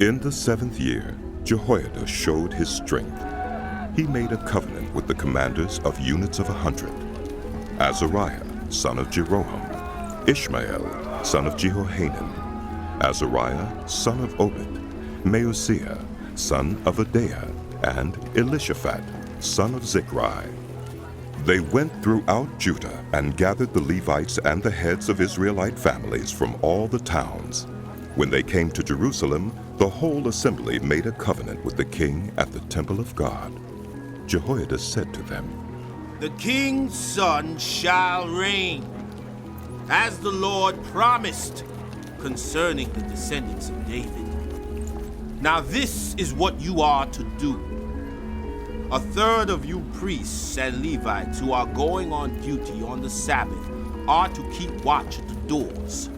In the 7th year, Jehoiada showed his strength. He made a covenant with the commanders of units of 100, Azariah, son of Jeroham, Ishmael, son of Jehohanan, Azariah, son of Obed, Maaseiah, son of Adaiah, and Elishaphat, son of Zichri. They went throughout Judah and gathered the Levites and the heads of Israelite families from all the towns. When they came to Jerusalem, the whole assembly made a covenant with the king at the temple of God. Jehoiada said to them, "The king's son shall reign, as the Lord promised concerning the descendants of David. Now this is what you are to do. A third of you priests and Levites who are going on duty on the Sabbath are to keep watch at the doors.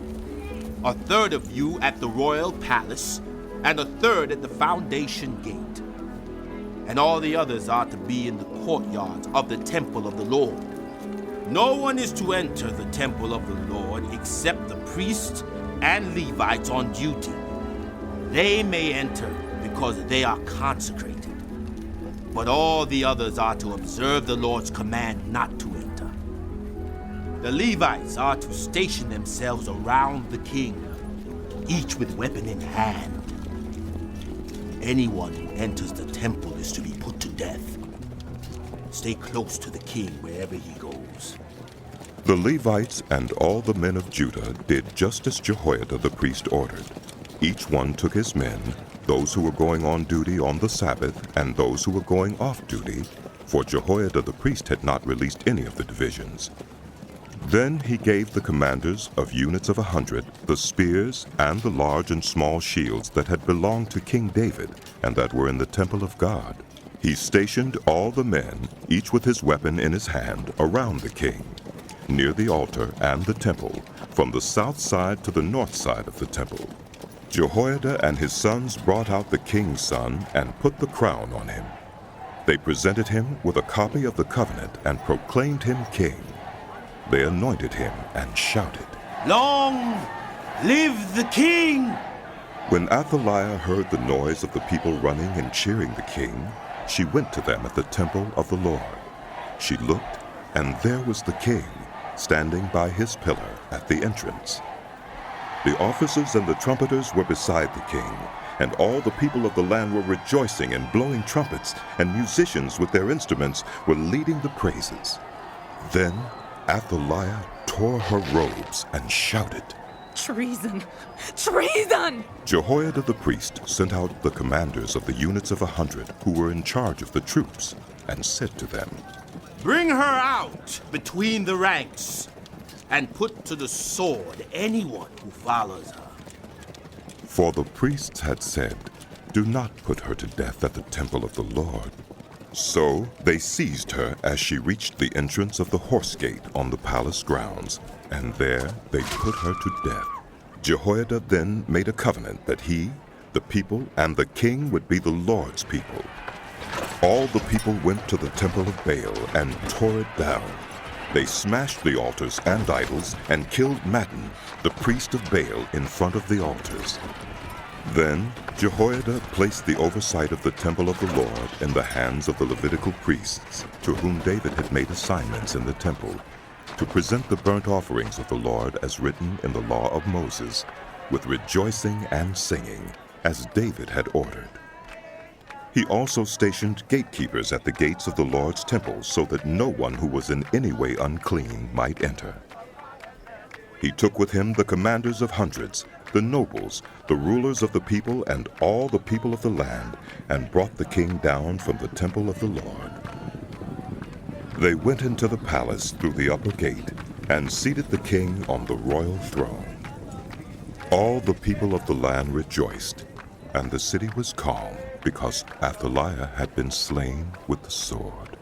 A third of you at the royal palace, and a third at the foundation gate. And all the others are to be in the courtyards of the temple of the Lord. No one is to enter the temple of the Lord except the priests and Levites on duty. They may enter because they are consecrated. But all the others are to observe the Lord's command not to enter. The Levites are to station themselves around the king, each with weapon in hand. Anyone who enters the temple is to be put to death. Stay close to the king wherever he goes." The Levites and all the men of Judah did just as Jehoiada the priest ordered. Each one took his men, those who were going on duty on the Sabbath and those who were going off duty, for Jehoiada the priest had not released any of the divisions. Then he gave the commanders of units of 100 the spears and the large and small shields that had belonged to King David and that were in the temple of God. He stationed all the men, each with his weapon in his hand, around the king, near the altar and the temple, from the south side to the north side of the temple. Jehoiada and his sons brought out the king's son and put the crown on him. They presented him with a copy of the covenant and proclaimed him king. They anointed him and shouted, "Long live the king!" When Athaliah heard the noise of the people running and cheering the king, she went to them at the temple of the Lord. She looked, and there was the king, standing by his pillar at the entrance. The officers and the trumpeters were beside the king, and all the people of the land were rejoicing and blowing trumpets, and musicians with their instruments were leading the praises. Then Athaliah tore her robes and shouted, "Treason! Treason!" Jehoiada the priest sent out the commanders of the units of 100 who were in charge of the troops, and said to them, "Bring her out between the ranks, and put to the sword anyone who follows her." For the priests had said, "Do not put her to death at the temple of the Lord." So they seized her as she reached the entrance of the horse gate on the palace grounds, and there they put her to death. Jehoiada then made a covenant that he, the people, and the king would be the Lord's people. All the people went to the temple of Baal and tore it down. They smashed the altars and idols and killed Mattan, the priest of Baal, in front of the altars. Then Jehoiada placed the oversight of the temple of the Lord in the hands of the Levitical priests, to whom David had made assignments in the temple, to present the burnt offerings of the Lord as written in the law of Moses, with rejoicing and singing, as David had ordered. He also stationed gatekeepers at the gates of the Lord's temple so that no one who was in any way unclean might enter. He took with him the commanders of hundreds, the nobles, the rulers of the people, and all the people of the land, and brought the king down from the temple of the Lord. They went into the palace through the upper gate, and seated the king on the royal throne. All the people of the land rejoiced, and the city was calm, because Athaliah had been slain with the sword.